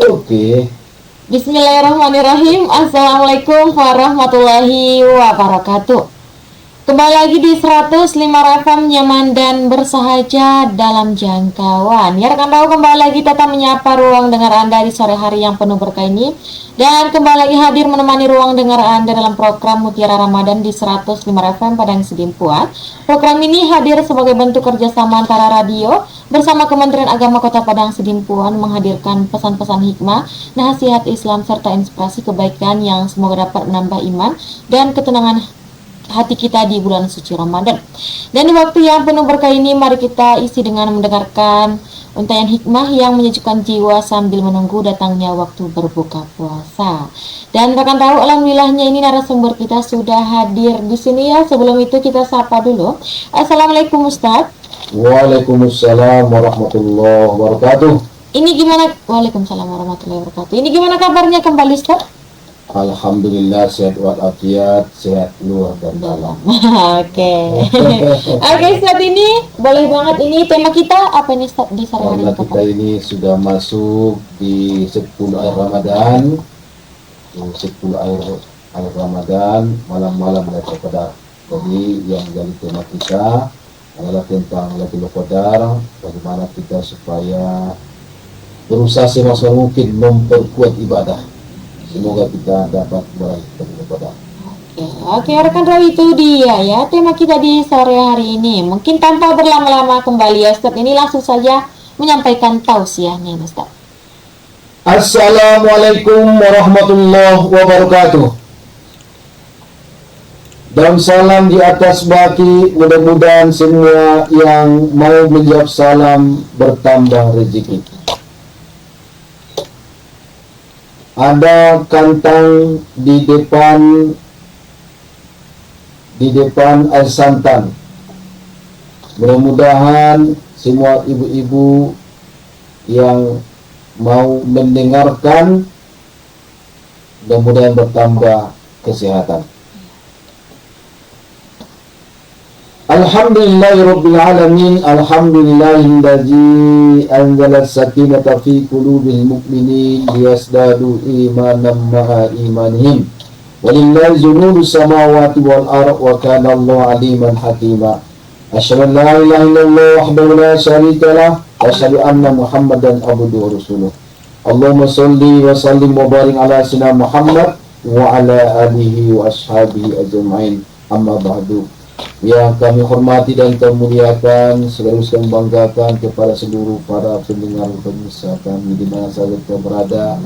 Oke. Bismillahirrahmanirrahim. Assalamualaikum warahmatullahi wabarakatuh. Kembali lagi di 105 FM, nyaman dan bersahaja dalam jangkauan. Ya rekan tahu, kembali lagi tetap menyapa ruang dengar Anda di sore hari yang penuh berkah ini. Dan kembali lagi hadir menemani ruang dengar Anda dalam program Mutiara Ramadan di 105 FM Padang Sidimpuan. Program ini hadir sebagai bentuk kerjasama antara radio bersama Kementerian Agama Kota Padang Sidimpuan, menghadirkan pesan-pesan hikmah, nasihat Islam serta inspirasi kebaikan yang semoga dapat menambah iman dan ketenangan hati kita di bulan suci Ramadan. Dan di waktu yang penuh berkah ini, mari kita isi dengan mendengarkan untayan hikmah yang menyejukkan jiwa sambil menunggu datangnya waktu berbuka puasa. Dan rekan tahu, alhamdulillahnya ini narasumber kita sudah hadir di sini ya. Sebelum itu kita sapa dulu. Assalamualaikum Ustaz. Waalaikumsalam warahmatullahi wabarakatuh. Ini gimana? Waalaikumsalam warahmatullahi wabarakatuh. Ini gimana kabarnya kembali Ustaz? Alhamdulillah sehat walafiat, sehat luar dan dalam. Oke. Oke, saat ini boleh banget, ini tema kita apa nih Ustaz di sore hari Karena kita ini sudah masuk di 10 akhir Ramadan, di 10 akhir Ramadan, malam-malam Lailatul Qadar. Jadi yang jadi tema kita adalah tentang Lailatul Qadar, bagaimana kita supaya berusaha semaksimal mungkin memperkuat ibadah. Semoga kita dapat meraih kepada. Oke, rekan rawi, itu dia ya tema kita di sore hari ini. Mungkin tanpa berlama-lama kembali ya Ustaz, ini langsung saja menyampaikan tausiahnya Ustaz. Assalamualaikum warahmatullahi wabarakatuh. Dan salam di atas baki, mudah-mudahan semua yang mau menjawab salam bertambah rezeki. Ada kantang di depan air santan. Mudah-mudahan semua ibu-ibu yang mau mendengarkan mudah-mudahan bertambah kesehatan. Alhamdulillahirabbil alamin, alhamdulillahilladzi anzala as-sakinata fi qulubil mu'minin liyazdadu imanan ma'a imanihim. Walillahi junudus samawati wal ardh wa kana Allahu aliman hakima. Asyhadu an la ilaha illallah wahdahu la syarika lah wa asyhadu anna Muhammadan abduhu wa rasuluh. Allahumma shalli wa sallim wa barik ala sayyidina Muhammad wa ala alihi wa ashabihi ajma'in. Amma ba'du. Yang kami hormati dan kami muliakan, sekaligus kami banggakan kepada seluruh para pendengar pemirsa kami di mana saja kita berada,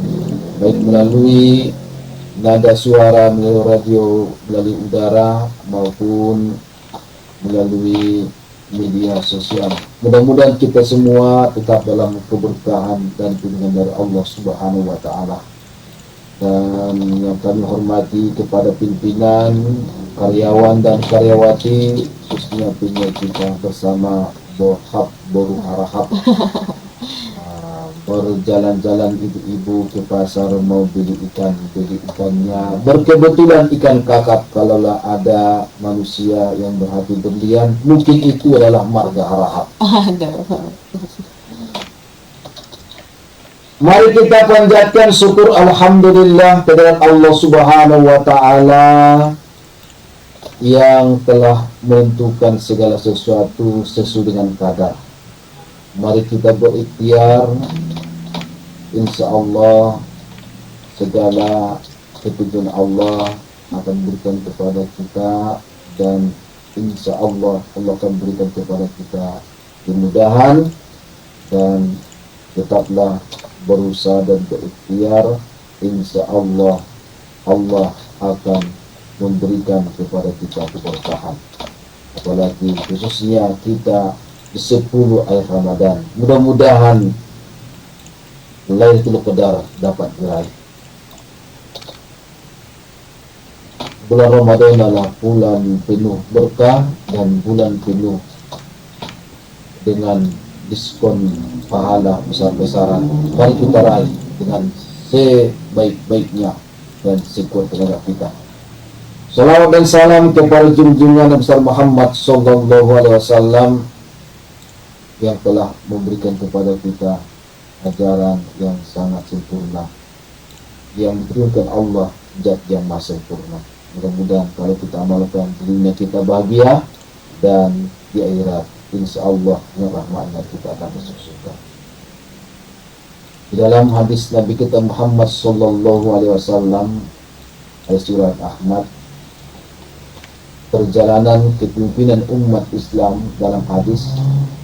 baik melalui nada suara, melalui radio, melalui udara maupun melalui media sosial. Mudah-mudahan kita semua tetap dalam keberkahan dan bimbingan dari Allah Subhanahu wa taala. Dan yang kami hormati kepada pimpinan, karyawan dan karyawati, khususnya punya kita bersama Boru Harahap, berjalan-jalan ibu-ibu ke pasar mau beli ikannya berkebetulan ikan kakap. Kalaulah ada manusia yang berhati berlian, mungkin itu adalah marga Harahap. Mari kita panjatkan syukur alhamdulillah kepada Allah Subhanahu wa taala yang telah menentukan segala sesuatu sesuai dengan kadar. Mari kita berikhtiar, insya Allah segala petunjuk Allah akan berikan kepada kita, dan insya Allah Allah akan berikan kepada kita kemudahan, dan tetaplah berusaha dan berikhtiar, insya Allah Allah akan memberikan kepada kita keberkahan, apalagi khususnya kita di 10 akhir Ramadan. Mudah-mudahan Lailatul Qadar dapat diraih. Bulan Ramadan adalah bulan penuh berkah dan bulan penuh dengan diskon pahala besar-besaran. Mari kita raih dengan sebaik-baiknya dan sekuat tenaga kita. Salawat dan salam kepada junjungan Nabi besar Muhammad sallallahu alaihi wasallam yang telah memberikan kepada kita ajaran yang sangat sempurna yang diturunkan Allah, zat yang maha sempurna. Mudah-mudahan kalau kita amalkan di dunia kita bahagia, dan di akhirat insya Allah dengan rahmatnya kita akan masuk surga. Di dalam hadis Nabi kita Muhammad Sallallahu Alaihi Wasallam, surat Ahmad, perjalanan kepemimpinan umat Islam, dalam hadis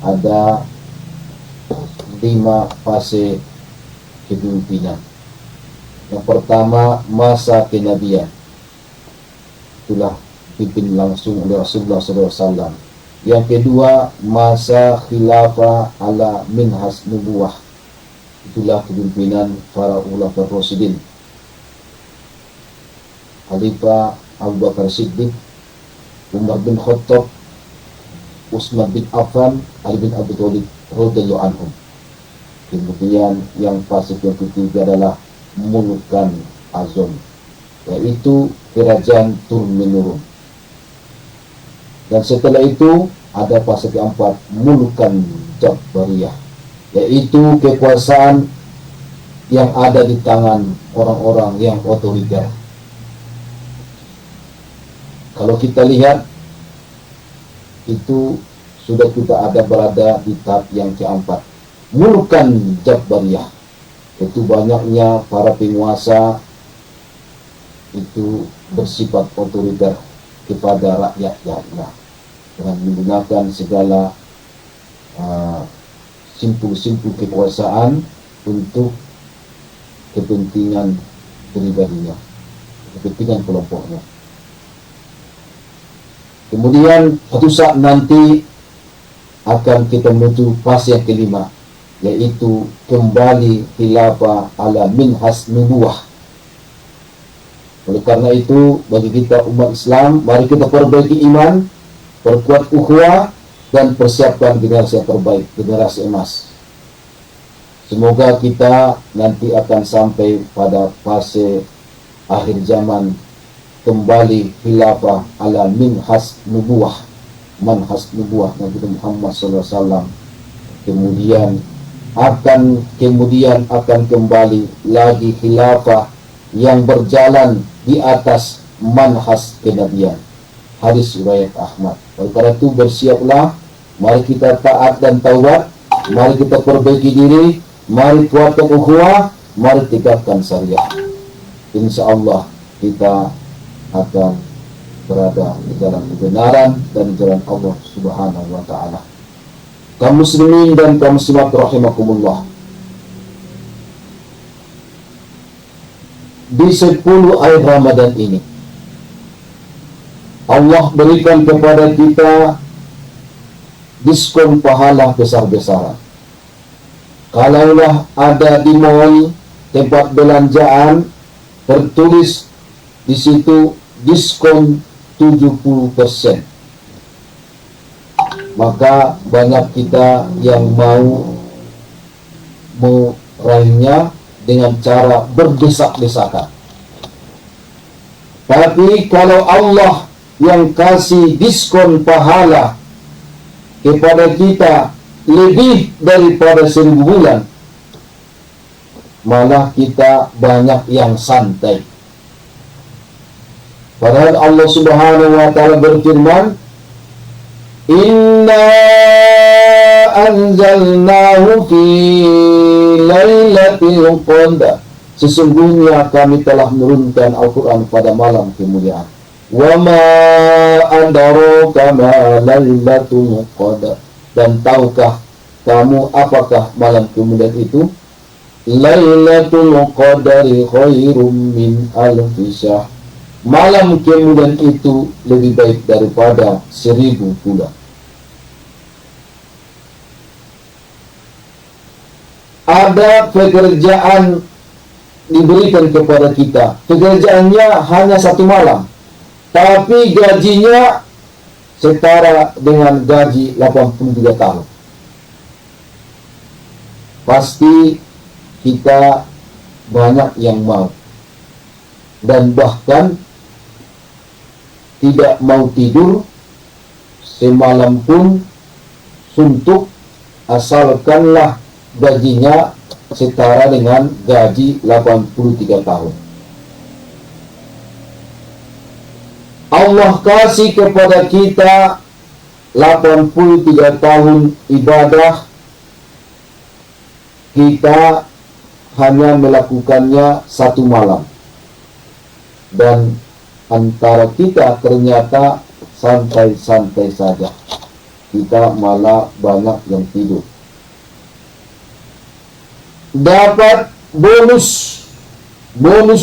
ada 5 fase kepemimpinan. Yang pertama, masa kenabian, itulah pimpin langsung oleh Rasulullah SAW. Yang kedua, masa khilafah ala minhas nubuwah, itulah kepemimpinan para ulama Rasyidin, Khalifah Abu Bakar Siddiq, Umar bin Khattab, Utsman bin Affan, Ali bin Abi Thalib radhiyallahu anhum. Kemudian yang fase yang ketiga adalah Mulukan Azam, yaitu kerajaan turun-menurun. Dan setelah itu ada fase keempat, Mulukan Jabariyah, yaitu kekuasaan yang ada di tangan orang-orang yang otoriter. Kalau kita lihat, itu sudah kita ada berada di tahap yang keempat, Mulukan Jabariyah. Itu banyaknya para penguasa itu bersifat otoriter kepada rakyat-rakyatnya dengan menggunakan segala simpul-simpul kekuasaan untuk kepentingan pribadinya, kepentingan kelompoknya. Kemudian suatu saat nanti akan kita menuju fase yang kelima, yaitu kembali khilafah ala minhas nubuwah. Oleh karena itu, bagi kita umat Islam, mari kita perbaiki iman, perkuat ukhuwah, dan persiapkan generasi yang terbaik, generasi emas. Semoga kita nanti akan sampai pada fase akhir zaman, kembali khilafah ala minhas nubuwah, manhas nubuwah Nabi Muhammad SAW. Kemudian akan kembali lagi khilafah yang berjalan di atas manhas kenabian. Hadis riwayat Ahmad. Oleh karena itu bersiaplah, mari kita taat dan taubat, mari kita perbaiki diri, mari kuatkan ukhuwah, mari tegakkan syariah. Insya Allah kita akan berada di dalam kebenaran dan di jalan Allah Subhanahu wa Ta'ala. Kaum muslimin dan kaum muslimat rahimakumullah, di 10 akhir Ramadan ini Allah berikan kepada kita diskon pahala besar-besaran. Kalaulah ada di mall, tempat belanjaan, tertulis di situ diskon 70%. Maka banyak kita yang mau meraihnya dengan cara berdesak-desakan. Tapi kalau Allah yang kasih diskon pahala kepada kita lebih daripada 1000 bulan, malah kita banyak yang santai. Padahal Allah Subhanahu wa Ta'ala berfirman, Inna anzalnahu fi lailatul qadar. Sesungguhnya kami telah menurunkan Al-Quran pada malam kemuliaan. Wa ma adraka ma lailatul qadar. Dan tahukah kamu apakah malam kemuliaan itu? Lailatul qadari khairum min alfi syahr. Malam kemuliaan itu lebih baik daripada 1000 bulan. Ada pekerjaan diberikan kepada kita. Pekerjaannya hanya 1 malam, tapi gajinya setara dengan gaji 83 tahun. Pasti kita banyak yang mau, dan bahkan tidak mau tidur semalam pun suntuk, asalkanlah gajinya setara dengan gaji 83 tahun. Allah kasih kepada kita 83 tahun ibadah, kita hanya melakukannya satu malam. Dan antara kita ternyata santai-santai saja. Kita malah banyak yang tidur. Dapat bonus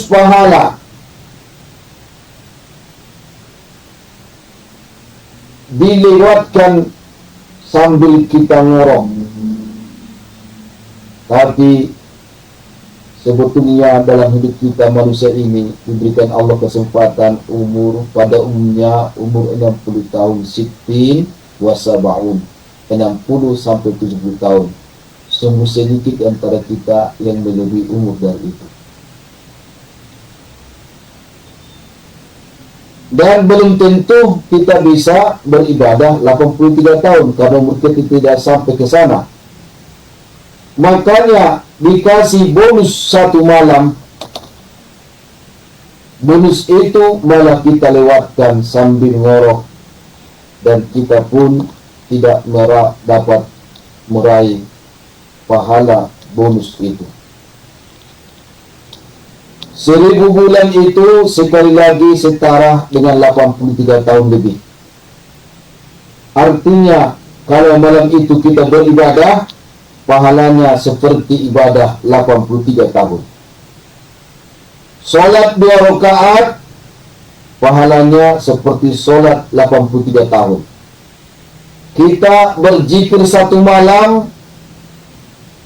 pahala. Dilewatkan sambil kita ngorok. Tapi sebetulnya dalam hidup kita manusia ini diberikan Allah kesempatan umur, pada umumnya umur 60 tahun, sittin wa sab'un, 60 sampai 70 tahun. Sungguh sedikit antara kita yang melebihi umur dari itu. Dan belum tentu kita bisa beribadah 83 tahun karena umur kita tidak sampai ke sana. Makanya dikasih bonus satu malam. Bonus itu malah kita lewatkan sambil ngorok, dan kita pun tidak dapat meraih pahala bonus itu. 1000 bulan itu sekali lagi setara dengan 83 tahun lebih. Artinya kalau malam itu kita beribadah, pahalanya seperti ibadah 83 tahun. Solat 2 rakaat, pahalanya seperti solat 83 tahun. Kita berzikir satu malam,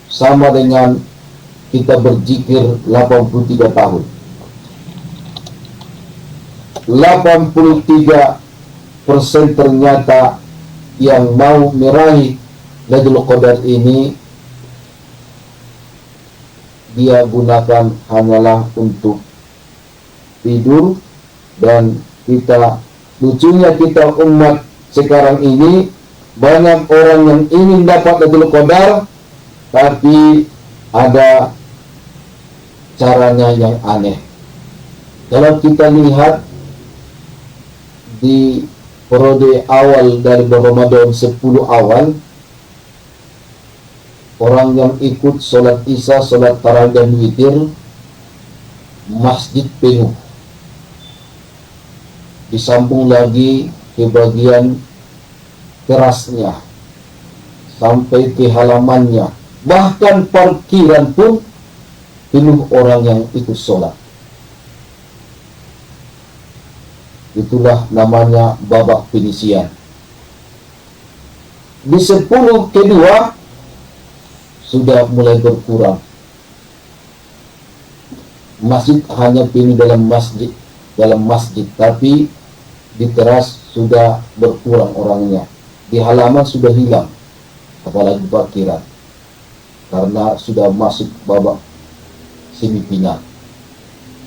sama dengan kita berzikir 83 tahun. 83% ternyata yang mau meraih Lailatul Qadar ini, dia gunakan hanyalah untuk tidur. Dan kita, lucunya kita umat sekarang ini, banyak orang yang ingin dapat Lailatul Qadar, tapi ada caranya yang aneh. Kalau kita lihat di periode awal dari Ramadan 10 awal, orang yang ikut sholat isya, sholat tarawih dan witir, masjid penuh. Disambung lagi ke bagian terasnya, sampai ke halamannya, bahkan parkiran pun penuh orang yang ikut sholat. Itulah namanya babak penyisian. Di 10 kedua sudah mulai berkurang. Masjid hanya penuh dalam masjid, tapi di teras sudah berkurang orangnya. Di halaman sudah hilang, apalagi parkiran, karena sudah masuk babak semifinal.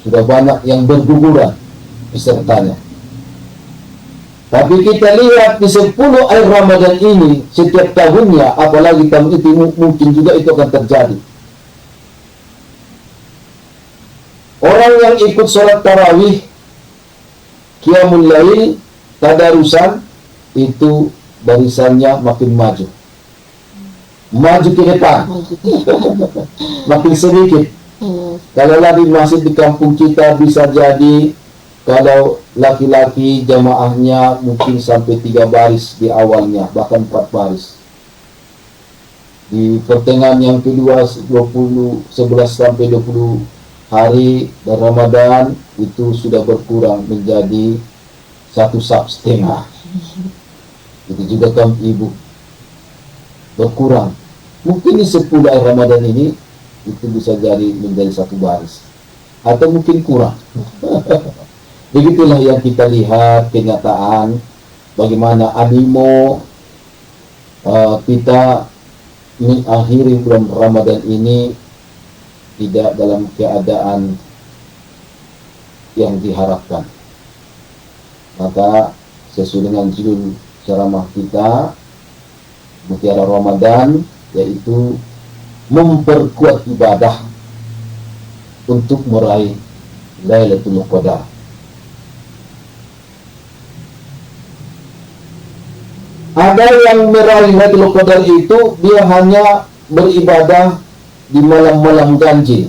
Sudah banyak yang berguguran pesertanya. Tapi kita lihat di 10 akhir Ramadan ini, setiap tahunnya, apalagi tahun itu, mungkin juga itu akan terjadi. Orang yang ikut sholat tarawih, qiyamul lail, tadarusan, itu barisannya makin maju ke depan. Makin sedikit. Kalau lagi masjid di kampung kita, bisa jadi kalau laki-laki jamaahnya mungkin sampai 3 baris di awalnya, bahkan 4 baris. Di pertengahan yang kedua 11 sampai 20 hari dan Ramadan itu sudah berkurang menjadi 1,5 saf. Itu juga kaum ibu berkurang. Mungkin di 10 akhir Ramadan ini itu bisa jadi menjadi 1 baris, atau mungkin kurang. Begitulah yang kita lihat kenyataan, bagaimana animo kita mengakhiri bulan Ramadan ini tidak dalam keadaan yang diharapkan. Maka sesuai dengan judul ceramah kita, Mutiara Ramadan, yaitu memperkuat ibadah untuk meraih Lailatul Qadar. Ada yang meraih Lailatul Qadar itu dia hanya beribadah di malam-malam ganjil,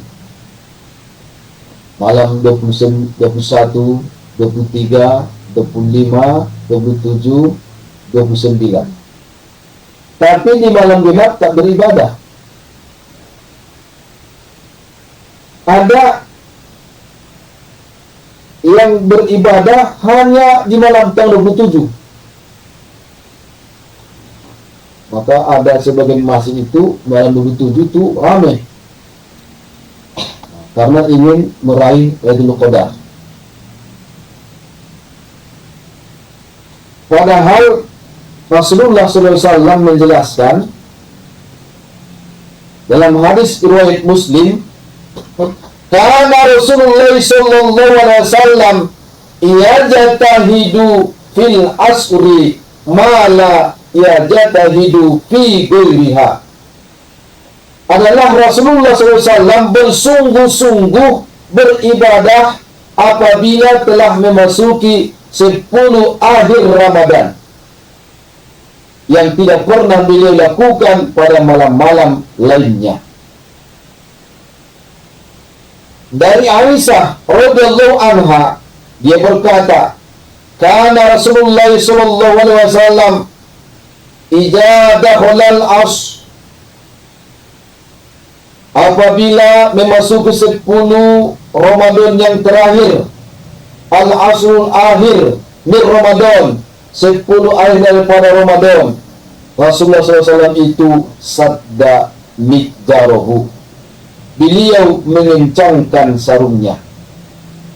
malam 21, 23, 25, 27, 29. Tapi di malam genap tak beribadah. Ada yang beribadah hanya di malam tanggal 27. Maka ada sebagian masjid itu malam 27 itu ramai karena ingin meraih Lailatul Qadar. Padahal Rasulullah SAW menjelaskan dalam hadis riwayat Muslim, karena Rasulullah SAW yajtahidu fil asri ma la yajtahidu fi ghairiha. Adalah Rasulullah SAW bersungguh-sungguh beribadah apabila telah memasuki 10 akhir Ramadan, yang tidak pernah beliau lakukan pada malam-malam lainnya. Dari Aisyah radhiyallahu anha, dia berkata, "Kana Rasulullah sallallahu alaihi wasallam idza dakhala al-asr," apabila memasuki 10 Ramadan yang terakhir, al-asrul akhir min Ramadan, 10 akhir daripada Ramadan, Rasulullah SAW itu sadda mikdarohu, beliau mengencangkan sarungnya.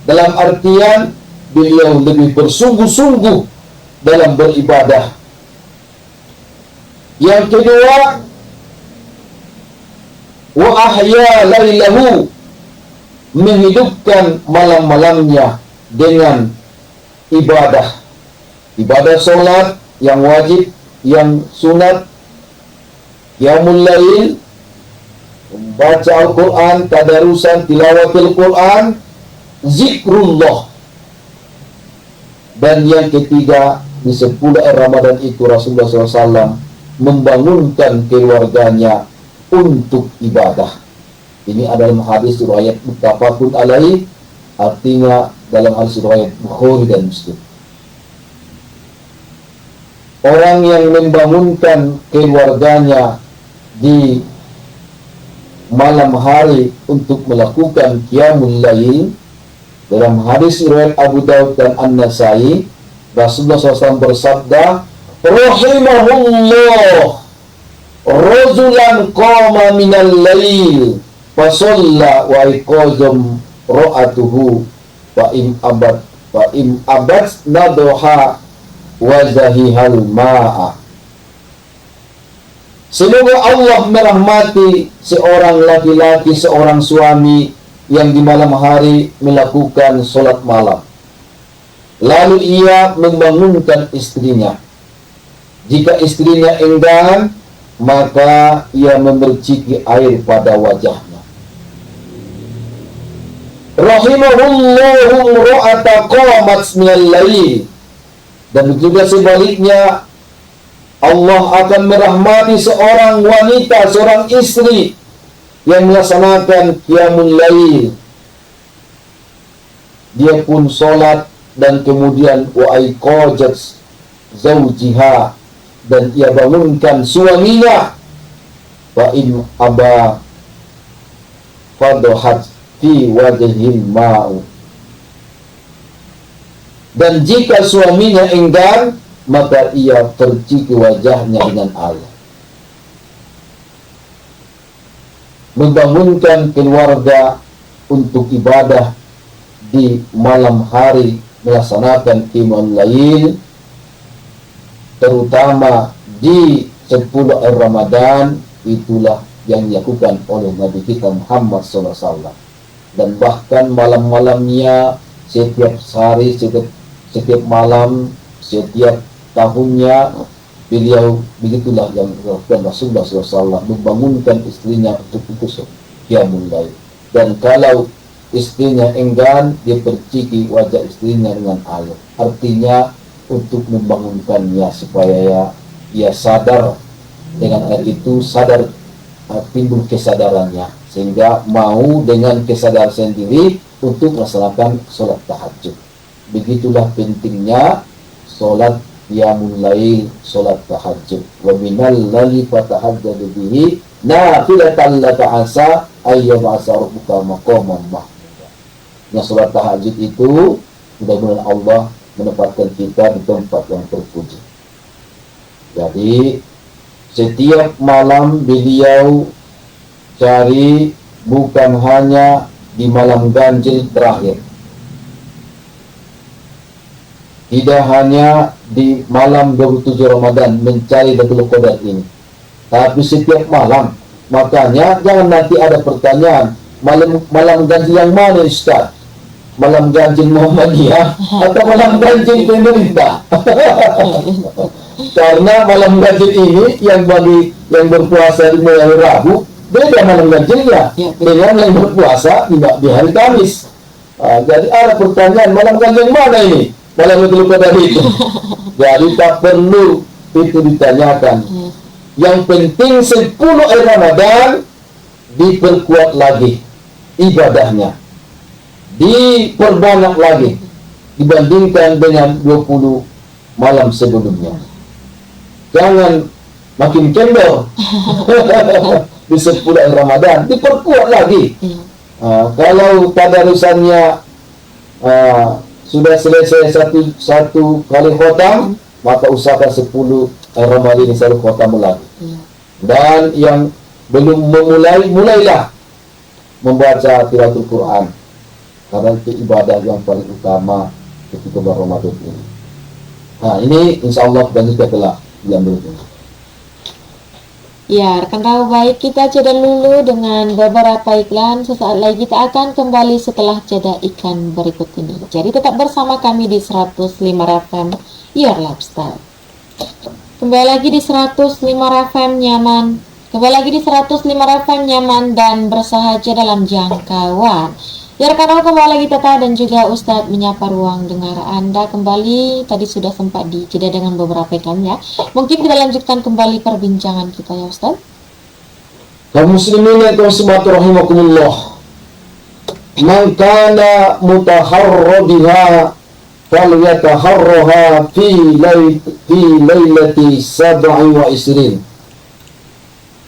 Dalam artian beliau lebih bersungguh-sungguh dalam beribadah. Yang kedua, wa ahya lailahu, menghidupkan malam-malamnya dengan ibadah. Ibadah solat yang wajib, yang sunat, qiyamul lail, membaca Al-Quran, tadarusan, tilawatul Quran, zikrullah. Dan yang ketiga, di 10 Ramadan itu Rasulullah SAW membangunkan keluarganya untuk ibadah. Ini adalah hadis riwayat muttafaqun alaih, artinya dalam hadis riwayat Bukhari dan Muslim. Orang yang membangunkan keluarganya di malam hari untuk melakukan qiyamul lail, dalam hadis riwayat Abu Daud dan An-Nasai, Rasulullah SAW bersabda, "Rahimahullah rajulan qama minal lail fasalla wa iqazam ra'atuhu wa in abad nadoha wa zahihal ma'a." Semoga Allah merahmati seorang laki-laki, seorang suami yang di malam hari melakukan sholat malam, lalu ia membangunkan istrinya. Jika istrinya enggan, maka ia memerciki air pada wajahnya. Rahimahullahu ra'ata qamat minal lail. Dan juga sebaliknya, Allah akan merahmati seorang wanita, seorang istri yang melaksanakan qiyamul lail. Dia pun sholat dan kemudian wa aiqajat zawjiha, dan ia bangunkan suaminya. Wa in aba fadhat fi wajhil ma'u. Dan jika suaminya enggan, maka ia perciki wajahnya dengan air. Membangunkan keluarga untuk ibadah di malam hari, melaksanakan qiyamul lail, terutama di 10 Ramadan, itulah yang dilakukan oleh Nabi kita Muhammad SAW. Dan bahkan malam-malamnya, setiap hari, setiap malam, setiap tahunnya, beliau begitulah yang dilakukan Rasulullah SAW, membangunkan istrinya untuk kusuk qiyamul lail. Dan kalau istrinya enggan, dia perciki wajah istrinya dengan air. Artinya untuk membangunkannya supaya ia sadar, dengan air itu sadar, timbul kesadarannya, sehingga mau dengan kesadaran sendiri untuk melaksanakan sholat tahajud. Begitulah pentingnya sholat qiyamul lail, sholat tahajud. Wa minal laili fatahajjad bihi nafilatan laka asa ayyab'asa rabbuka maqaman mahmuda. Nah, sholat tahajud itu mudah-mudahan Allah menempatkan kita di tempat yang terpuji. Jadi setiap malam beliau cari, bukan hanya di malam ganjil terakhir, tidak hanya di malam 27 Ramadan mencari Lailatul Qadar ini, tapi setiap malam. Makanya jangan nanti ada pertanyaan, malam ganjil yang mana Ustaz? Malam ganjil Muhammadiyah atau malam ganjil pemerintah? Karena malam ganjil ini yang bagi yang berpuasa di mulai Rabu, beda malam ganjilnya dengan yang berpuasa di hari Kamis. Jadi ada pertanyaan, malam ganjil mana ini? Malam Lailatul Qadar itu. Jadi tak perlu itu ditanyakan. Yang penting 10 hari Ramadan diperkuat lagi ibadahnya, diperbanyak lagi dibandingkan dengan 20 malam sebelumnya. Jangan makin kendor. Di 10 hari Ramadan diperkuat lagi. Kalau tadarusannya sudah selesai satu kali khotam, maka usahakan 10 hari Ramadan ini satu khotam lagi. Dan yang belum mulailah membaca tilawatul Quran, karena itu ibadah yang paling utama ketika bulan Ramadan ini. Nah, ini insya Allah dan kita telah diambil. Ya, rekan kabar baik, kita jeda dulu dengan beberapa iklan. Sesaat lagi kita akan kembali setelah jeda iklan berikut ini. Jadi tetap bersama kami di 105 FM Your Lifestyle. Kembali lagi di 105 FM nyaman. Kembali lagi di 105 FM nyaman dan bersahaja dalam jangkauan. Ya rekan-rekan, kembali lagi Tata dan juga Ustadz menyapa ruang dengar Anda kembali. Tadi sudah sempat dijeda dengan beberapa iklan ya. Mungkin kita lanjutkan kembali perbincangan kita ya Ustadz. Kaum muslimin yang rahimakumullah. Man kana mutaharradiha falyataharraha fi lailati 27.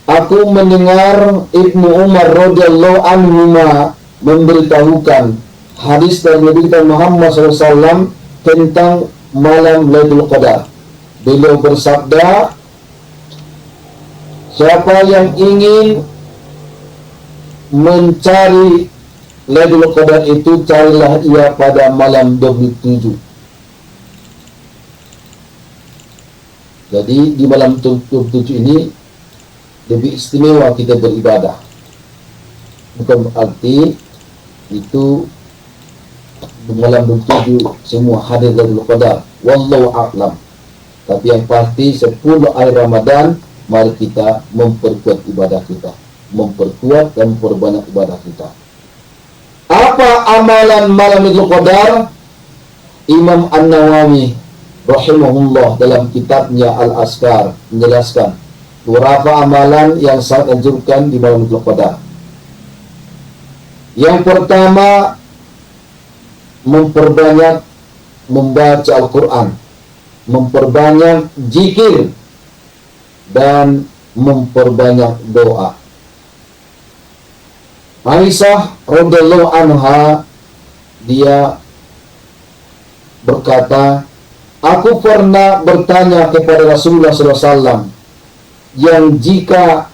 Aku mendengar Ibnu Umar radhiyallahu anhuma memberitahukan hadis dari Nabi kita Muhammad SAW tentang malam Lailatul Qadar. Beliau bersabda, siapa yang ingin mencari Lailatul Qadar itu, carilah ia pada malam 27. Jadi di malam 27 ini lebih istimewa kita beribadah. Bukan berarti itu di malam 27 semua hadir Lailatul Qadar, wallahu a'lam. Tapi yang pasti 10 hari Ramadan, mari kita memperkuat ibadah kita, memperkuat dan memperbanyak ibadah kita. Apa amalan malam Lailatul Qadar? Imam An-Nawawi rahimahullah dalam kitabnya Al-Azkar menjelaskan beberapa amalan yang sangat anjurkan di malam Lailatul Qadar. Yang pertama, memperbanyak membaca Al-Quran, memperbanyak zikir, dan memperbanyak doa. Aisyah radhiyallahu anha, dia berkata, aku pernah bertanya kepada Rasulullah SAW, yang jika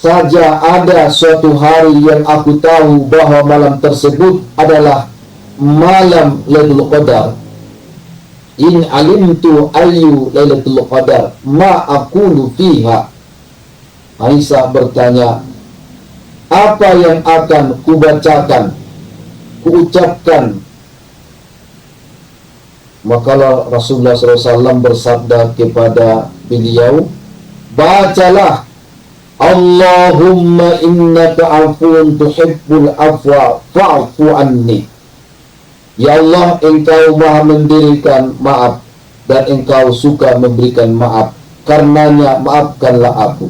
saja ada suatu hari yang aku tahu bahwa malam tersebut adalah malam Lailatul Qadar, in alimtu ayyu Lailatul Qadar ma aqulu fiha. Aisyah bertanya, apa yang akan kubacakan, kuucapkan Maka Rasulullah SAW bersabda kepada beliau, bacalah Allahumma innaka afuun tuhibbul afwa fa'fu anni. Ya Allah, engkau maha mendirikan maaf dan engkau suka memberikan maaf. Karenanya maafkanlah aku,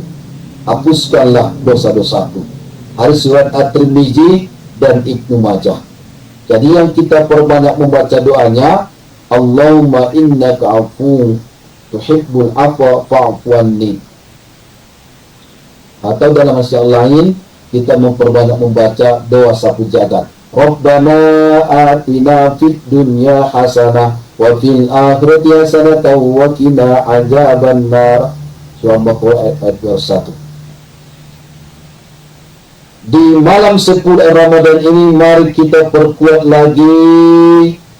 hapuskanlah dosa-dosaku. Hadis riwayat At-Tirmidzi dan Ibnu Majah. Jadi yang kita perbanyak membaca doanya, Allahumma innaka afuun tuhibbul afwa fa'fu anni. Atau dalam hadis yang lain kita memperbanyak membaca doa sapu jagat. Rabbana atina fid dunya hasanah wa fil akhirati hasanah wa qina adzabannar. Surah Baqarah ayat 1. Di malam 10 Ramadan ini mari kita perkuat lagi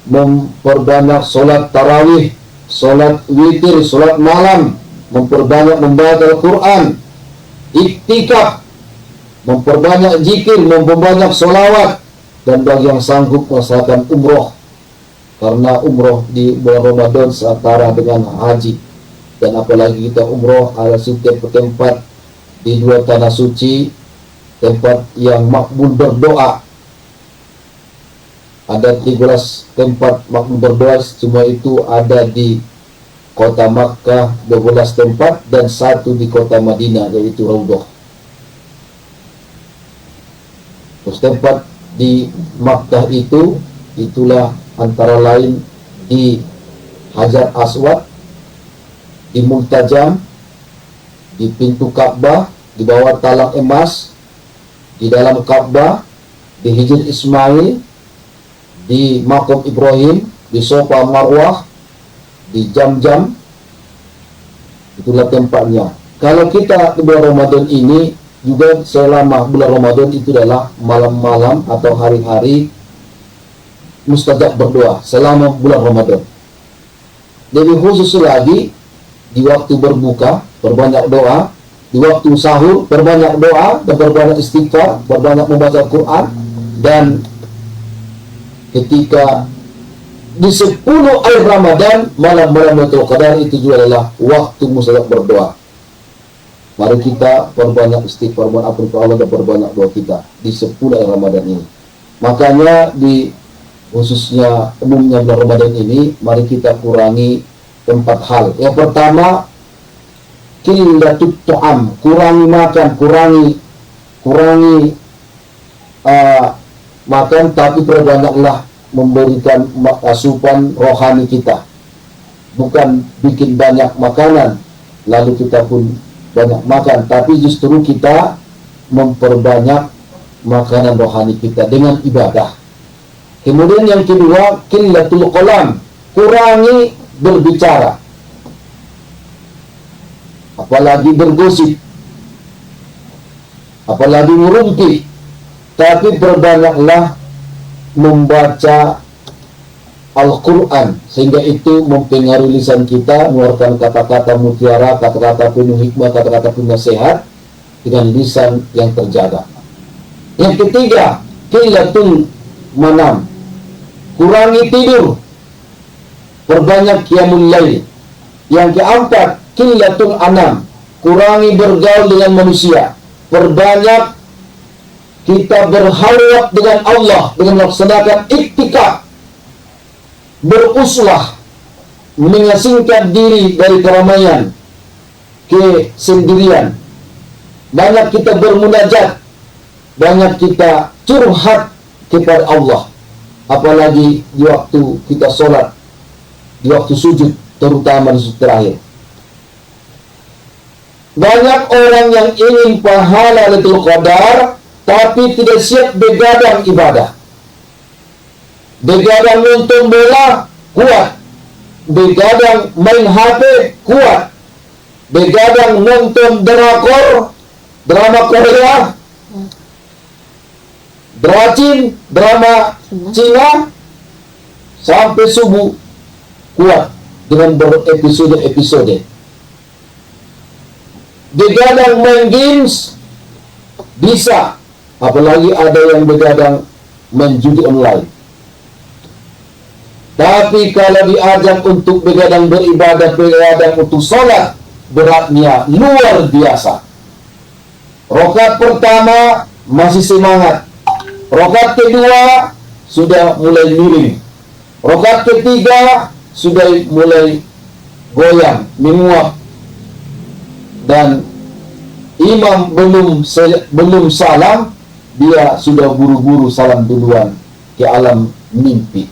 memperbanyak solat tarawih, solat witir, solat malam, memperbanyak membaca Al-Quran, iktikaf, memperbanyak zikir, memperbanyak solawat, dan bagi yang sanggup melaksanakan umroh, karena umroh di bulan Ramadan setara dengan haji. Dan apalagi kita umroh ada setiap tempat di dua tanah suci, tempat yang makbul berdoa. Ada 13 tempat makbul berdoa, semua itu ada di kota Makkah, 12 tempat, dan 1 di kota Madinah, yaitu Raudhah. Terus tempat di Makkah itulah antara lain di Hajar Aswad, di Multajam, di pintu Ka'bah, di bawah talang emas, di dalam Ka'bah, di Hijr Ismail, di Maqam Ibrahim, di Safa Marwah, di Jam-Jam. Itulah tempatnya. Kalau kita di bulan Ramadan ini juga, selama bulan Ramadan itu adalah malam-malam atau hari-hari mustajab berdoa selama bulan Ramadan. Lebih khusus lagi di waktu berbuka berbanyak doa, di waktu sahur berbanyak doa dan berbanyak istighfar, berbanyak membaca Quran, dan ketika di 10 akhir Ramadan, malam-malam Lailatul Qadar itu juga adalah waktu mustajab berdoa. Mari kita perbanyak istighfar, ampun Allah, dan perbanyak doa kita di 10 akhir Ramadan ini. Makanya di khususnya umumnya bulan Ramadan ini, mari kita kurangi 4 hal. Yang pertama, qillatul ta'am, kurangi makan, kurangi makan, tapi perbanyaklah memberikan asupan rohani kita. Bukan bikin banyak makanan lalu kita pun banyak makan, tapi justru kita memperbanyak makanan rohani kita dengan ibadah. Kemudian yang kedua, qillatul qalam, kurangi berbicara, apalagi bergosip, apalagi merumpi, tapi berbanyaklah membaca Al-Quran, sehingga itu mempengaruhi lisan kita, mengeluarkan kata-kata mutiara, kata-kata penuh hikmah, kata-kata penuh nasihat dengan lisan yang terjaga. Yang ketiga, qillatul manam, kurangi tidur, perbanyak qiyamul lail. Yang keempat, qillatul anam, kurangi bergaul dengan manusia, perbanyak kita berhalwat dengan Allah dengan melaksanakan iktikaf, beruslah, mengasingkan diri dari keramaian, kesendirian. Banyak kita bermunajat, banyak kita curhat kepada Allah, apalagi di waktu kita sholat, di waktu sujud, terutama di sujud terakhir. Banyak orang yang ingin pahala Lailatul Qadar tapi tidak siap begadang ibadah. Begadang nonton bola, kuat. Begadang main HP, kuat. Begadang nonton drakor, drama Korea, drama Cina, sampai subuh, kuat dengan berepisode-episode. Begadang main games, bisa. Apalagi ada yang begadang main judi online. Tapi kalau diajak untuk begadang beribadah, begadang untuk sholat, beratnya luar biasa. Rakaat pertama masih semangat, rakaat kedua sudah mulai miring, rakaat ketiga sudah mulai goyang, menguap, dan imam belum salam, dia sudah buru-buru salam duluan ke alam mimpi.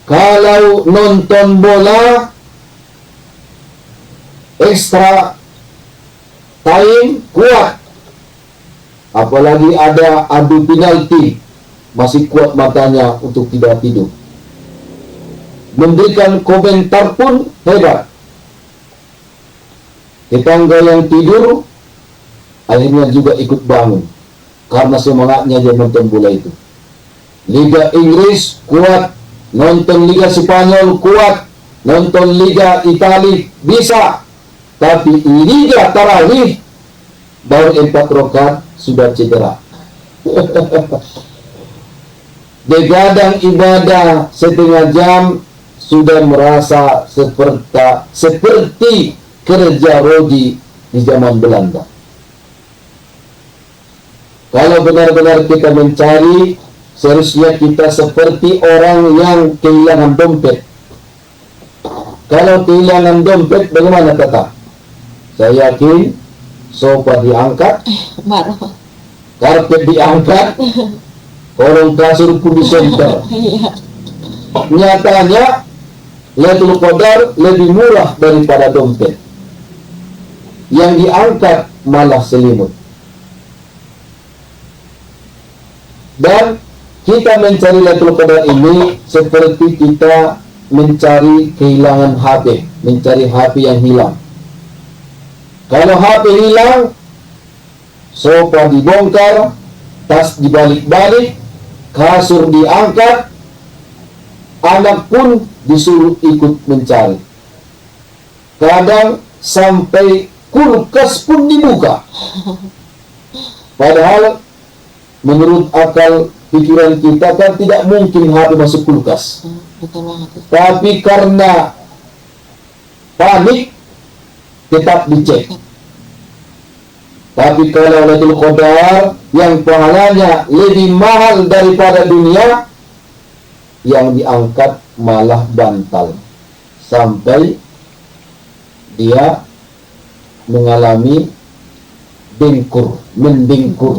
Kalau nonton bola extra time kuat, apalagi ada adu penalti, masih kuat matanya untuk tidak tidur. Memberikan komentar pun hebat. Tetangga yang tidur akhirnya juga ikut bangun karena semangatnya dia nonton bola itu. Liga Inggris kuat, nonton Liga Spanyol kuat, nonton Liga Italia bisa, tapi Liga Tarawih baru 4 rakaat sudah cedera. Begadang ibadah setengah jam sudah merasa seperti kerja rogi di zaman Belanda. Kalau benar-benar kita mencari, seharusnya kita seperti orang yang kehilangan dompet. Kalau kehilangan dompet, bagaimana kata? Saya yakin sofa diangkat, karpet diangkat, kolong kasur pun disenter. Nyatanya Lailatul Qadar lebih murah daripada dompet. Yang diangkat malah selimut. Dan kita mencari Lailatul Qadar ini seperti kita mencari kehilangan HP, mencari HP yang hilang. Kalau HP hilang, sofa dibongkar, tas dibalik-balik, kasur diangkat, anak pun disuruh ikut mencari. Kadang sampai kulkas pun dibuka. Padahal menurut akal pikiran kita kan tidak mungkin HP masuk kulkas. Tapi karena panik, tetap dicek. Tapi kalau Lailatul Qadar yang pahalanya lebih mahal daripada dunia, yang diangkat malah bantal sampai dia mengalami mendengkur.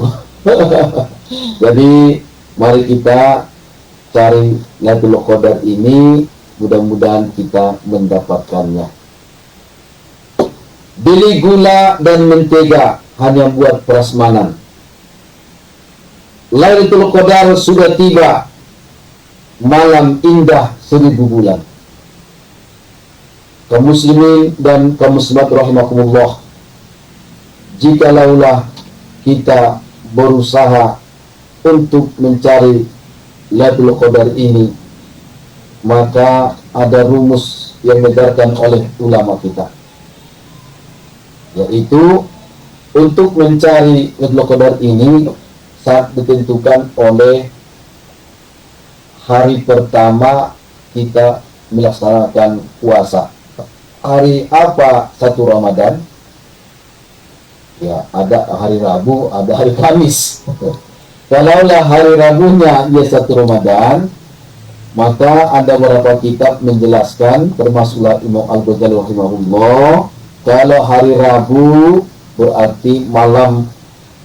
Jadi mari kita cari Lailatul Qadar ini, mudah-mudahan kita mendapatkannya. Beli gula dan mentega hanya buat prasmanan. Lailatul Qadar sudah tiba, malam indah 1000 bulan. Kaum muslimin dan kaum muslimat rahimakumullah, jikalaulah kita berusaha untuk mencari Lailatul Qadar ini, maka ada rumus yang diedarkan oleh ulama kita, yaitu untuk mencari Lailatul Qadar ini saat ditentukan oleh hari pertama kita melaksanakan puasa. Hari apa 1 Ramadan? Ya, ada hari Rabu, ada hari Kamis. Kalaulah hari Rabunya dia 1 Ramadan, maka ada beberapa kitab menjelaskan, termasuklah Imam Al-Ghazali rahimahullah, kalau hari Rabu berarti malam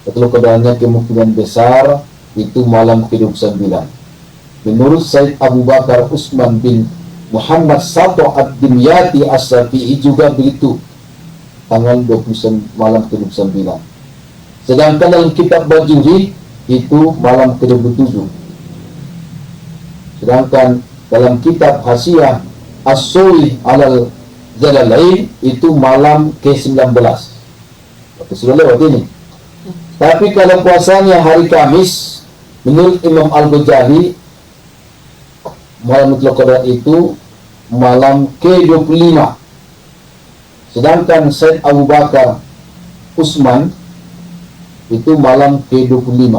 Lailatul Qadarnya kemungkinan besar itu malam ke-29. Menurut Said Abu Bakar Usman bin Muhammad Sato Ad-Dimyati As-Syafi'i juga begitu, tanggal 29, malam ke-29. Sedangkan dalam kitab Bajuri itu malam ke-27. Sedangkan dalam kitab Hasiyah As-Sulih Alal Jalalain itu malam ke-19. Sudah lewat ini. Tapi kalau puasanya hari Kamis, menurut Imam Al-Ghazali, malam Lailatul Qadar itu malam ke-25. Sedangkan Said Abu Bakar Usman itu malam ke-25.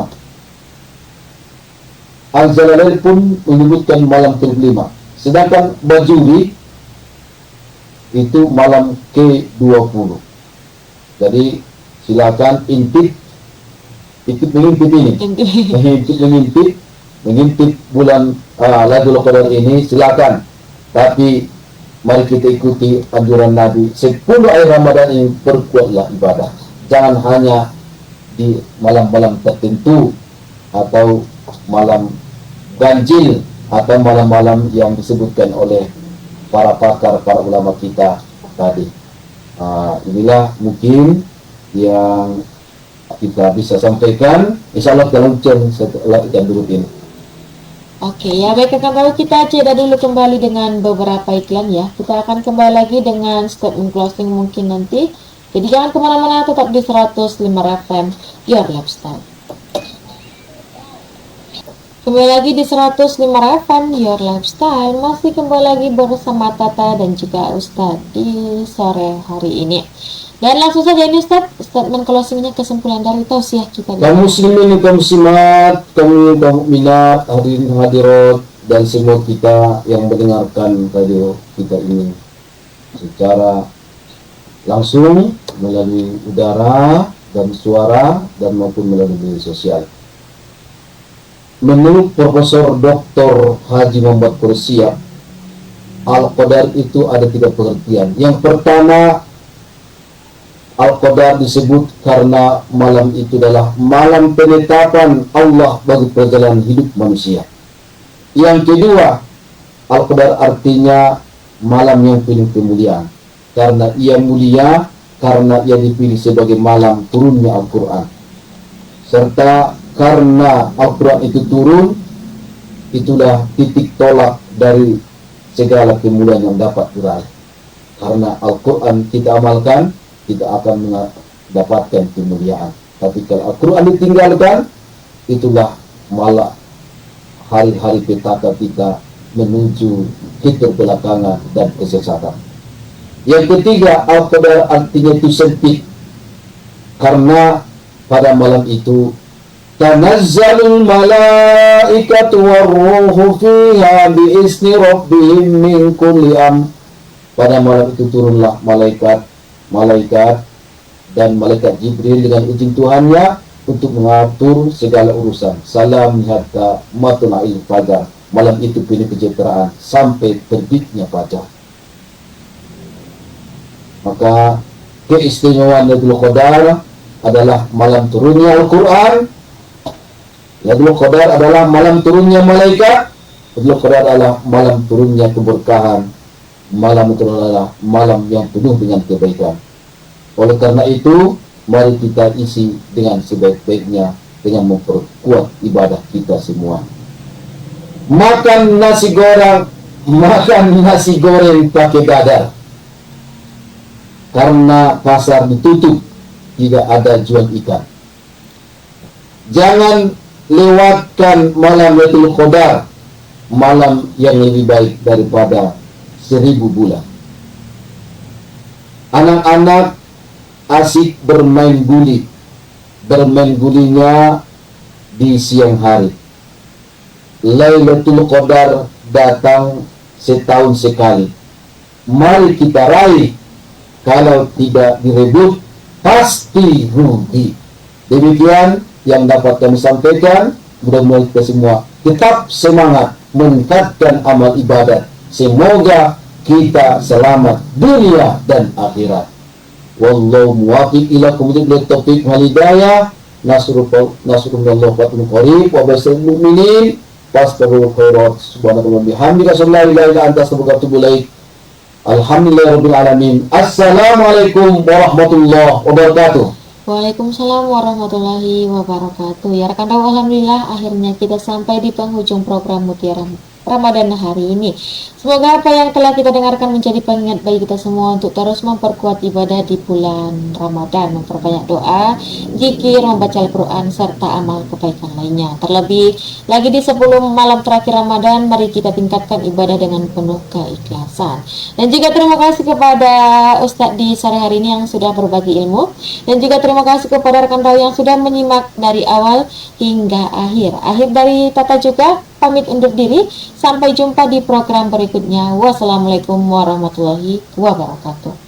Al-Jalalain pun menyebutkan malam ke-5. Sedangkan Bajuri itu malam ke-20. Jadi silakan intip mengintip ini. mengintip bulan Lailatul Qadar ini, silakan. Tapi mari kita ikuti anjuran Nabi. 10 hari Ramadan ini perkuatlah ibadah. Jangan hanya di malam-malam tertentu atau malam ganjil atau malam-malam yang disebutkan oleh para pakar, para ulama kita tadi. Inilah mungkin yang kita bisa sampaikan, insyaallah dalam setelah yang berikut ini. Oke, ya baik, kalau kita jeda dulu kembali dengan beberapa iklan ya. Kita akan kembali lagi dengan statement closing mungkin nanti. Jadi jangan kemana-mana, tetap di 105 FM Your Lifestyle. Kembali lagi di 105 FM Your Lifestyle. Masih kembali lagi bersama Tata dan juga Ustadz di sore hari ini. Dan langsung saja ini Ustadz, statement closingnya, kesimpulan dari tausiah kita. Kaum muslimin, kaum muslimat, kaum mukminat, hadirin hadirat, dan semua kita yang mendengarkan radio kita ini secara langsung melalui udara dan suara dan maupun melalui media sosial. Menurut Profesor Dr. Haji Muhammad Quraisyah, Al-Qadar itu ada 3 pengertian. Yang pertama, Al-Qadar disebut karena malam itu adalah malam penetapan Allah bagi perjalanan hidup manusia. Yang kedua, Al-Qadar artinya malam yang penuh kemuliaan. Karena ia mulia, karena ia dipilih sebagai malam turunnya Al-Quran. Serta karena Al-Quran itu turun, itulah titik tolak dari segala kemuliaan yang dapat diraih. Karena Al-Quran kita amalkan, kita akan mendapatkan kemuliaan. Tapi kalau Al-Quran ditinggalkan, itulah malah hari-hari petaka kita menuju keterbelakangan dan kesesatan. Yang ketiga, Al-Qadar artinya itu sempit. Karena pada malam itu tanazzalul malaikatu warruhu fiha biizni rabbihim min kulli amr. Pada malam itu turunlah malaikat dan malaikat Jibril dengan izin Tuhannya untuk mengatur segala urusan. Salam hatta matla'il fajar. Malam itu penuh kejahteraan sampai terbitnya fajar. Maka keistimewaan Lailatul Qadar adalah malam turunnya Al-Quran. Lailatul Qadar adalah malam turunnya malaikat. Lailatul Qadar adalah malam turunnya keberkahan. Malam itu adalah malam yang penuh dengan kebaikan. Oleh karena itu, mari kita isi dengan sebaik-baiknya dengan memperkuat ibadah kita semua. Makan nasi goreng pakai dadar. Karena pasar ditutup, tidak ada jual ikan. Jangan lewatkan malam Lailatul Qadar, malam yang lebih baik daripada 1000 bulan. Anak-anak asik bermain guli. Bermain gulinya di siang hari. Lailatul Qadar datang setahun sekali. Mari kita raih. Kalau tidak direbut, pasti rugi. Demikian yang dapat kami sampaikan. Mudah-mudahan kita semua tetap semangat meningkatkan amal ibadat. Semoga kita selamat dunia dan akhirat. Wallahu muwaffiq ila aqwamit taufiq wal hidayah. Nasrullah fatul qarib wa basyiril mu'minin. Fastaghfirul khairat subhanallahi wa bihamdihi sallallahu la ilaha illa anta astaghfiruka wa atubu ilaik. Alhamdulillahirabbil alamin. Assalamualaikum warahmatullahi wabarakatuh. Waalaikumsalam warahmatullahi wabarakatuh. Ya rekan tahu, alhamdulillah akhirnya kita sampai di penghujung program Mutiara Ramadan hari ini. Semoga apa yang telah kita dengarkan menjadi pengingat bagi kita semua untuk terus memperkuat ibadah di bulan Ramadan, memperbanyak doa, zikir, membaca Al-Quran, serta amal kebaikan lainnya. Terlebih lagi di 10 malam terakhir Ramadan, mari kita tingkatkan ibadah dengan penuh keikhlasan. Dan juga terima kasih kepada Ustadz di sore hari ini yang sudah berbagi ilmu, dan juga terima kasih kepada rekan tahu yang sudah menyimak dari awal hingga akhir. Akhir dari Tata juga pamit undur diri. Sampai jumpa di program berikutnya. Wassalamualaikum warahmatullahi wabarakatuh.